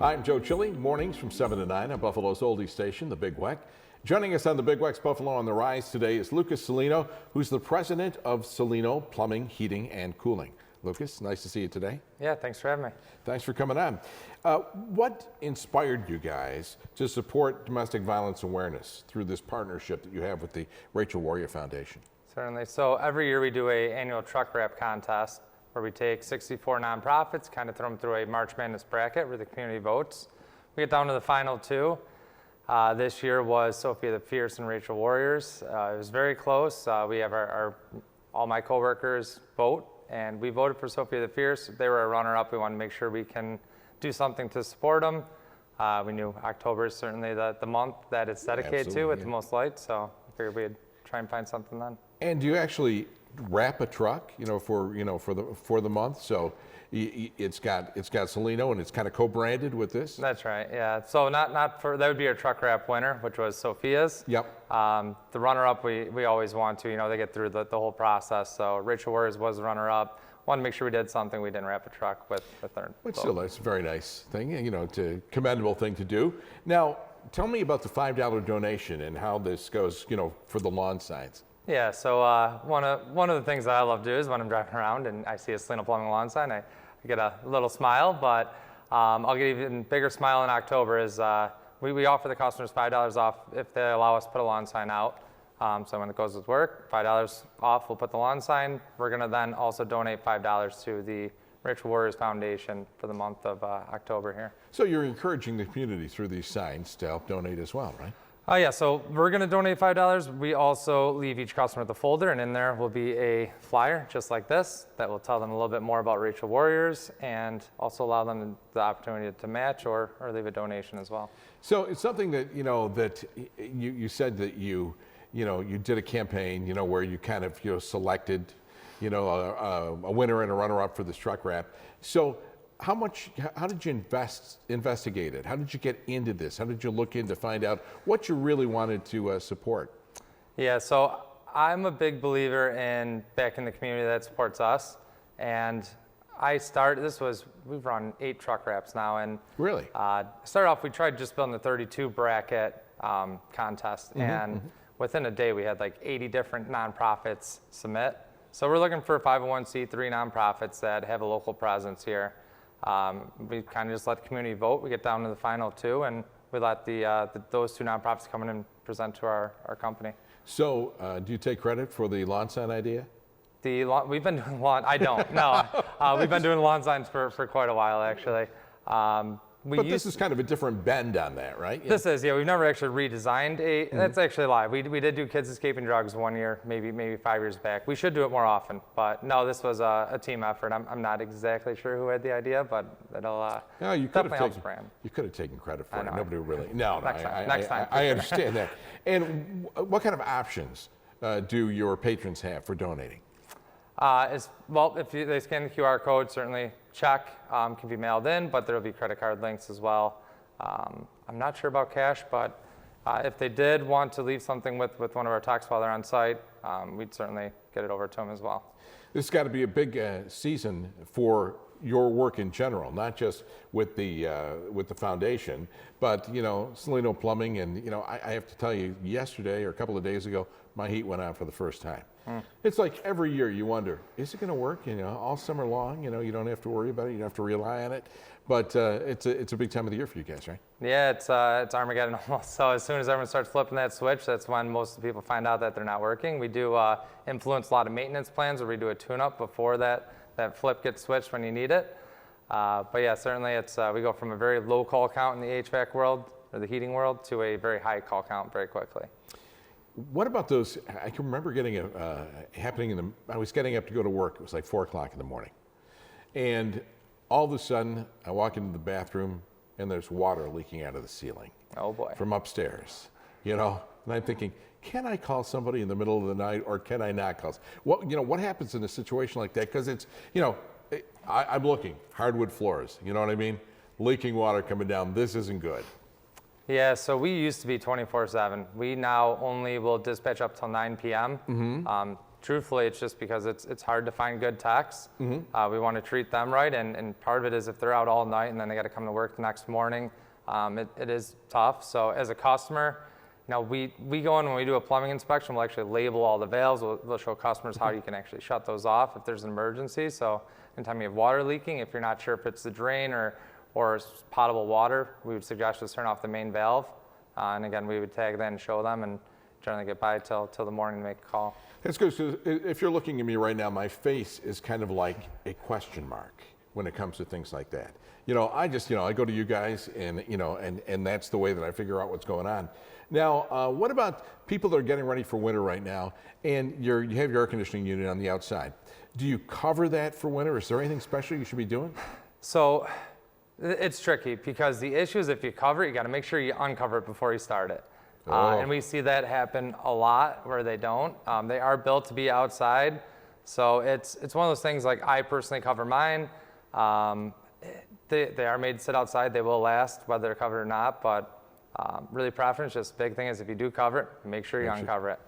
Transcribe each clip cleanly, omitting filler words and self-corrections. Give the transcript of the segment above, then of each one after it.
I'm Joe Chili, mornings from 7 to 9 on Buffalo's oldie station, The Big Weck. Joining us on The Big Weck's Buffalo on the Rise today is Lucas Cellino, who's the president of Cellino Plumbing, Heating, and Cooling. Lucas, nice to see you today. Yeah, thanks for having me. Thanks for coming on. What inspired you guys to support domestic violence awareness through this partnership that you have with the Rachel Warrior Foundation? Certainly. So every year we do an annual truck wrap contest where we take 64 nonprofits, kind of throw them through a March Madness bracket where the community votes. We get down to the final two. This year was Sophia the Fierce and Rachel Warriors. It was very close. We have all my coworkers vote, and we voted for Sophia the Fierce. They were a runner-up. We wanted to make sure we can do something to support them. We knew October is certainly the month that it's dedicated to with the most lights, so I figured we'd try and find something then. And do you actually wrap a truck, for the month? So it's got Cellino, and it's kind of co-branded with this. That's right. Yeah. So not for that would be our truck wrap winner, which was Sophia's. Yep. The runner-up we always want to. They get through the whole process. So Rachel Warriors was the runner-up. Wanted to make sure we did something. We didn't wrap a truck with our. Which still is a very nice thing. It's a commendable thing to do. Now, tell me about the $5 donation and how this goes. For the lawn signs. Yeah, so one of the things that I love to do is when I'm driving around and I see a Cellino Plumbing lawn sign, I get a little smile, but I'll get an even bigger smile in October is we offer the customers $5 off if they allow us to put a lawn sign out. So when it goes with work, $5 off, we'll put the lawn sign. We're gonna then also donate $5 to the Rachel Warriors Foundation for the month of October here. So you're encouraging the community through these signs to help donate as well, right? Yeah, so we're going to donate $5. We also leave each customer with a folder, and in there will be a flyer just like this that will tell them a little bit more about Rachel Warriors and also allow them the opportunity to match or leave a donation as well. So it's something that, that you said that you did a campaign, where you kind of, selected, a winner and a runner-up for this truck wrap. So how did you investigate it? How did you get into this? How did you look in to find out what you really wanted to support? Yeah, so I'm a big believer in backing the community that supports us. And we've run 8 truck wraps now. And really? Started off, we tried just building a 32 bracket contest. And within a day, we had like 80 different nonprofits submit. So we're looking for 501c3 nonprofits that have a local presence here. We kind of just let the community vote. We get down to the final 2, and we let those 2 nonprofits come in and present to our company. So, do you take credit for the lawn sign idea? We've been doing lawn. I don't. No, we've been doing lawn signs for quite a while actually. But this is kind of a different bend on that, right? This is, yeah. We've never actually redesigned a. That's actually a lie. We did do Kids Escaping Drugs one year, maybe 5 years back. We should do it more often, but no, this was a team effort. I'm not exactly sure who had the idea, but it'll definitely helps brand. You could have taken credit for it. Nobody really. No, next time. I understand that. And what kind of options do your patrons have for donating? If they scan the QR code, certainly check can be mailed in, but there will be credit card links as well. I'm not sure about cash, but if they did want to leave something with one of our techs while they're on site, we'd certainly get it over to them as well. This has got to be a big season for your work in general, not just with the foundation, but Cellino Plumbing, and I have to tell you, yesterday or a couple of days ago, my heat went out for the first time. It's like every year you wonder, is it going to work? All summer long. You don't have to worry about it. You don't have to rely on it. But it's a big time of the year for you guys, right? Yeah, it's Armageddon almost. So as soon as everyone starts flipping that switch, that's when most of the people find out that they're not working. We do influence a lot of maintenance plans where we do a tune-up before that flip gets switched when you need it. But yeah, certainly we go from a very low call count in the HVAC world or the heating world to a very high call count very quickly. What about those? I can remember happening I was getting up to go to work. It was like 4 o'clock in the morning. And all of a sudden, I walk into the bathroom and there's water leaking out of the ceiling. Oh boy. From upstairs, And I'm thinking, can I call somebody in the middle of the night or can I not call? What happens in a situation like that? Because it's, I'm looking, hardwood floors, you know what I mean? Leaking water coming down, this isn't good. Yeah, so we used to be 24/7. We now only will dispatch up till 9 p.m. Truthfully, it's just because it's hard to find good techs. We want to treat them right, and part of it is if they're out all night and then they got to come to work the next morning, it is tough. So as a customer, we go in when we do a plumbing inspection, we'll actually label all the valves. We'll show customers how you can actually shut those off if there's an emergency. So anytime you have water leaking, if you're not sure if it's the drain or potable water, we would suggest just turn off the main valve. And again, we would tag that and show them and generally get by till the morning to make a call. That's good. So if you're looking at me right now, my face is kind of like a question mark when it comes to things like that. I go to you guys and that's the way that I figure out what's going on. Now, what about people that are getting ready for winter right now and you have your air conditioning unit on the outside? Do you cover that for winter? Is there anything special you should be doing? So it's tricky because the issue is if you cover it, you got to make sure you uncover it before you start it. And we see that happen a lot where they don't. They are built to be outside. So it's one of those things like I personally cover mine. They are made to sit outside. They will last whether they're covered or not. But really preference, just big thing is if you do cover it, make sure you uncover it.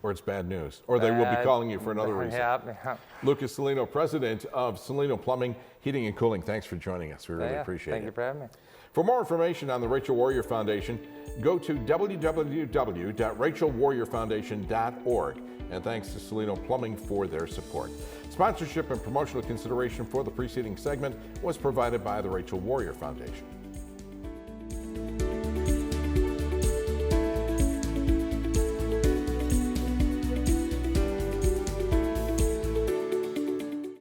Or it's bad news. Or they will be calling you for another reason. Yeah. Lucas Cellino, president of Cellino Plumbing, Heating and Cooling. Thanks for joining us. We really appreciate it. Thank you for having me. For more information on the Rachel Warrior Foundation, go to www.rachelwarriorfoundation.org. And thanks to Cellino Plumbing for their support. Sponsorship and promotional consideration for the preceding segment was provided by the Rachel Warrior Foundation.